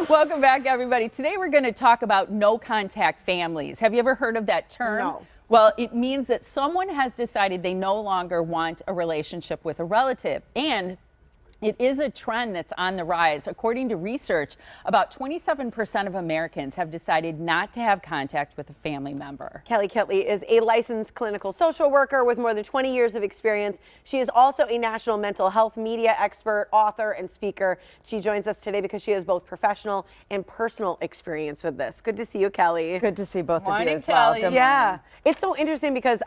Welcome back, everybody. Today we're going to talk about no contact families. Have you ever heard of that term? No. Well, it means that someone has decided they no longer want a relationship with a relative, and it is a trend that's on the rise. According to research, about 27% of Americans have decided not to have contact with a family member. Kelly Kitley is a licensed clinical social worker with more than 20 years of experience. She is also a national mental health media expert, author, and speaker. She joins us today because she has both professional and personal experience with this. Good to see you, Kelly. Good to see both of Morning, you as well. Kelly. Good Yeah, morning. it's so interesting because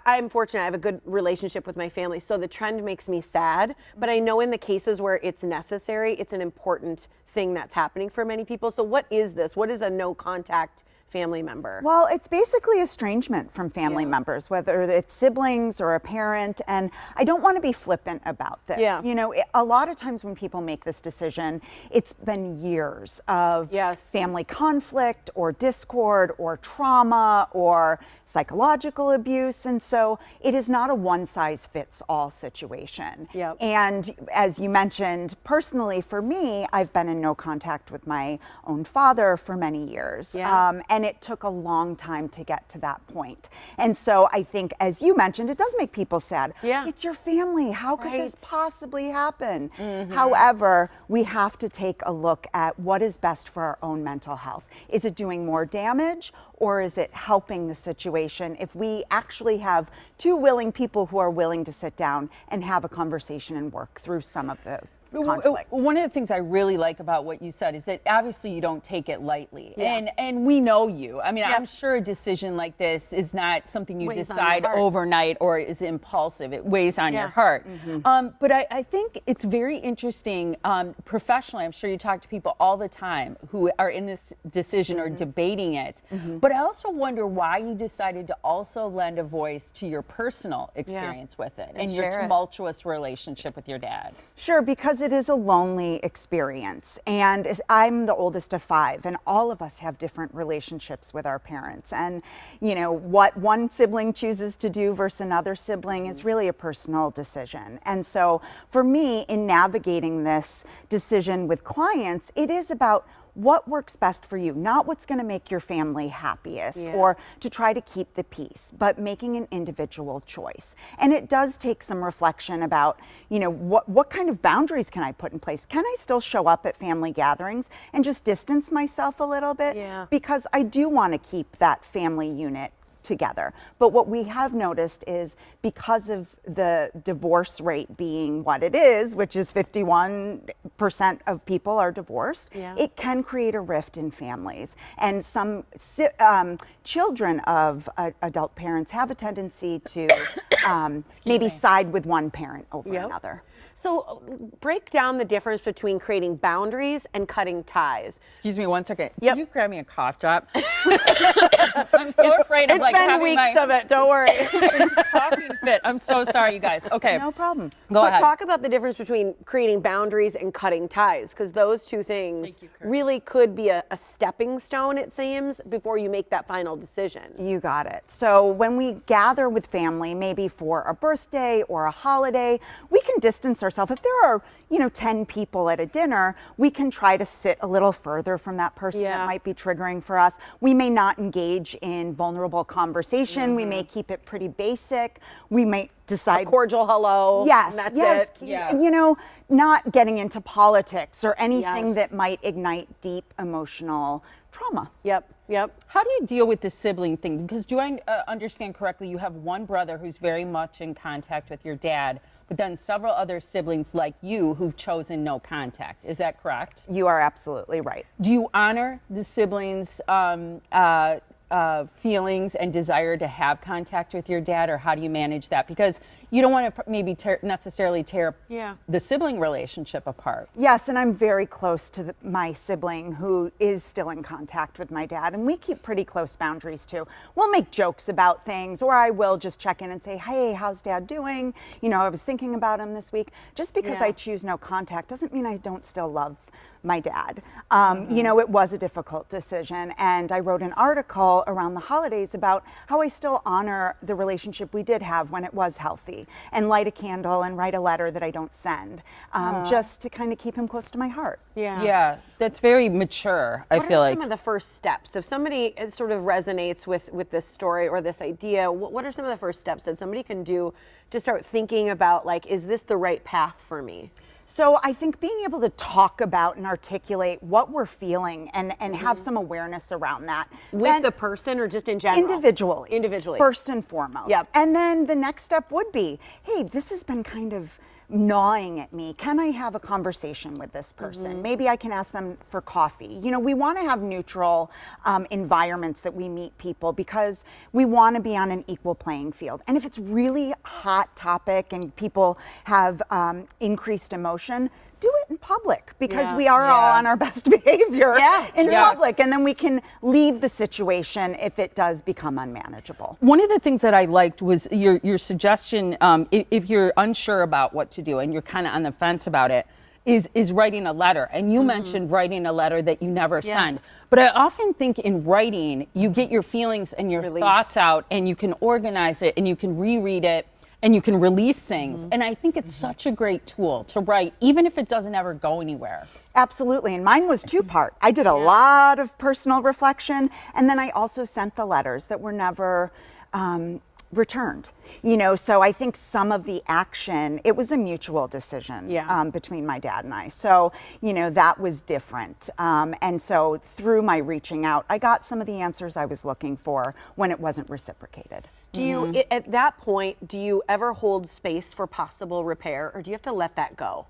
I'm fortunate. I have a good relationship with my family, so the trend makes me sad. But I know in the cases where it's necessary, it's an important thing that's happening for many people. So what is this? What is a no contact family member? Well, it's basically estrangement from family members, whether it's siblings or a parent. And I don't want to be flippant about this. Yeah. You know, a lot of times when people make this decision, it's been years of family conflict or discord or trauma or psychological abuse. And so it is not a one size fits all situation. Yep. And as you mentioned, personally for me, I've been in no contact with my own father for many years. Yeah. And it took a long time to get to that point. And so I think, as you mentioned, it does make people sad. Yeah. It's your family. How could this Right. possibly happen? However, we have to take a look at what is best for our own mental health. Is it doing more damage, or is it helping the situation if we actually have two willing people who are willing to sit down and have a conversation and work through some of the conflict? One of the things I really like about what you said is that obviously you don't take it lightly. Yeah. And we know you. I mean, Yep. I'm sure a decision like this is not something you Weighs on decide your heart. overnight or is impulsive. It weighs on Yeah. your heart. But I think it's very interesting professionally. I'm sure you talk to people all the time who are in this decision or debating it. But I also wonder why you decided to also lend a voice to your personal experience with it and your share it. tumultuous relationship with your dad. Sure, because it is a lonely experience. And I'm the oldest of 5, and all of us have different relationships with our parents. And, you know, what one sibling chooses to do versus another sibling is really a personal decision. And so for me, in navigating this decision with clients, it is about what works best for you, not what's going to make your family happiest or to try to keep the peace, but making an individual choice. And it does take some reflection about, you know, what kind of boundaries can I put in place? Can I still show up at family gatherings and just distance myself a little bit? Yeah. Because I do want to keep that family unit together. But what we have noticed is because of the divorce rate being what it is, which is 51% of people are divorced, it can create a rift in families. And some children of adult parents have a tendency to maybe side with one parent over another. So break down the difference between creating boundaries and cutting ties. Excuse me one second. Yep. Can you grab me a cough drop? I'm so afraid of It's like been having weeks my of it, don't worry. coughing fit. I'm so sorry, you guys. Okay. No problem. Go But ahead. talk about the difference between creating boundaries and cutting ties, because those two things really could be a stepping stone, it seems, before you make that final decision. You got it. So when we gather with family, maybe for a birthday or a holiday, we can distance ourselves. If there are, 10 people at a dinner, we can try to sit a little further from that person that might be triggering for us. We may not engage in vulnerable conversation. We may keep it pretty basic. We may decide A cordial hello. Yes, and that's yes. it. Yeah. Not getting into politics or anything Yes. that might ignite deep emotional trauma. Yep. How do you deal with the sibling thing? Because do I understand correctly, you have one brother who's very much in contact with your dad, but then several other siblings like you who've chosen no contact. Is that correct? You are absolutely right. Do you honor the siblings' feelings and desire to have contact with your dad, or how do you manage that? Because you don't want to maybe necessarily tear the sibling relationship apart. Yes, and I'm very close to my sibling who is still in contact with my dad, and we keep pretty close boundaries too. We'll make jokes about things, or I will just check in and say, hey, how's dad doing? I was thinking about him this week. Just because I choose no contact doesn't mean I don't still love my dad. It was a difficult decision, and I wrote an article around the holidays about how I still honor the relationship we did have when it was healthy. coffee and light a candle and write a letter that I don't send, just to kind of keep him close to my heart. Yeah, that's very mature, I What feel are like. some of the first steps? If somebody sort of resonates with this story or this idea, what are some of the first steps that somebody can do to start thinking about, like, is this the right path for me? So I think being able to talk about and articulate what we're feeling and have some awareness around that. With Then- the person or just in general? Individually. First and foremost. Yep. And then the next step would be, hey, this has been kind of gnawing at me. Can I have a conversation with this person? Maybe I can ask them for coffee. You know, we want to have neutral environments that we meet people because we want to be on an equal playing field. And if it's really hot topic and people have increased emotion, do it in public because we are all on our best behavior in public, and then we can leave the situation if it does become unmanageable. One of the things that I liked was your suggestion, if you're unsure about what to do and you're kind of on the fence about it, is writing a letter. And you mentioned writing a letter that you never send. But I often think in writing, you get your feelings and your thoughts out, and you can organize it and you can reread it and you can release things. And I think it's such a great tool to write, even if it doesn't ever go anywhere. Absolutely. And mine was two-part. I did a lot of personal reflection, and then I also sent the letters that were never returned. You know, so I think some of the action, it was a mutual decision between my dad and I. So, you know, that was different. And so through my reaching out, I got some of the answers I was looking for when it wasn't reciprocated. Do you, at that point, do you ever hold space for possible repair, or do you have to let that go?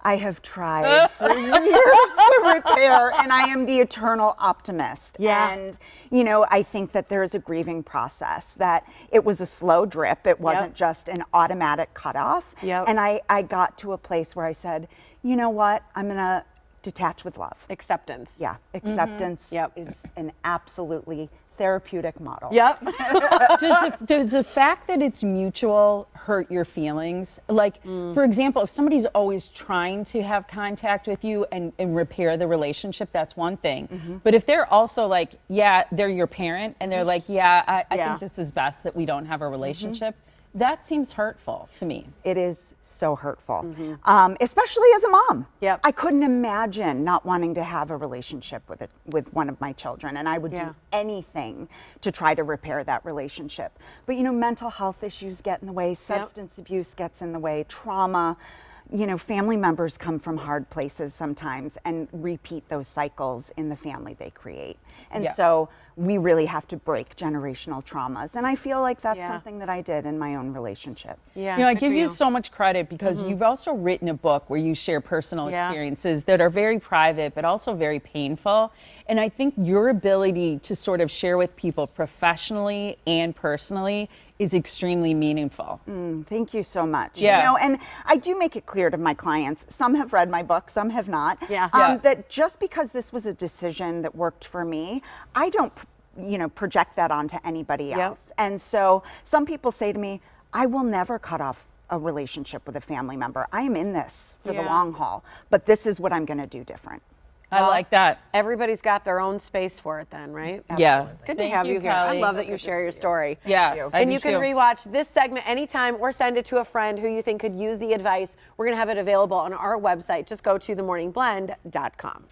I have tried for years to repair, and I am the eternal optimist. And, you know, I think that there is a grieving process, that it was a slow drip. It wasn't just an automatic cutoff. And I got to a place where I said, you know what, I'm going to detach with love. Acceptance. Yeah, acceptance is an absolutely therapeutic model. Does the fact that it's mutual hurt your feelings? Like, for example, if somebody's always trying to have contact with you and repair the relationship, that's one thing. But if they're also like, they're your parent and they're like, I think this is best that we don't have a relationship, that seems hurtful to me. It is so hurtful, especially as a mom. I couldn't imagine not wanting to have a relationship with one of my children, and I would do anything to try to repair that relationship. But you know, mental health issues get in the way, substance abuse gets in the way, trauma. You know, family members come from hard places sometimes and repeat those cycles in the family they create. And so we really have to break generational traumas. And I feel like that's something that I did in my own relationship. You know, I give you so much credit because you've also written a book where you share personal experiences that are very private, but also very painful. And I think your ability to sort of share with people professionally and personally is extremely meaningful. Thank you so much. You know, and I do make it clear to my clients, some have read my book, some have not, that just because this was a decision that worked for me, I don't, you know, project that onto anybody else. And so some people say to me, I will never cut off a relationship with a family member. I am in this for the long haul, but this is what I'm going to do different. I like that. Everybody's got their own space for it then, right? Yeah. Good to have you here. I love that you share your story. And you can rewatch this segment anytime or send it to a friend who you think could use the advice. We're going to have it available on our website. Just go to themorningblend.com.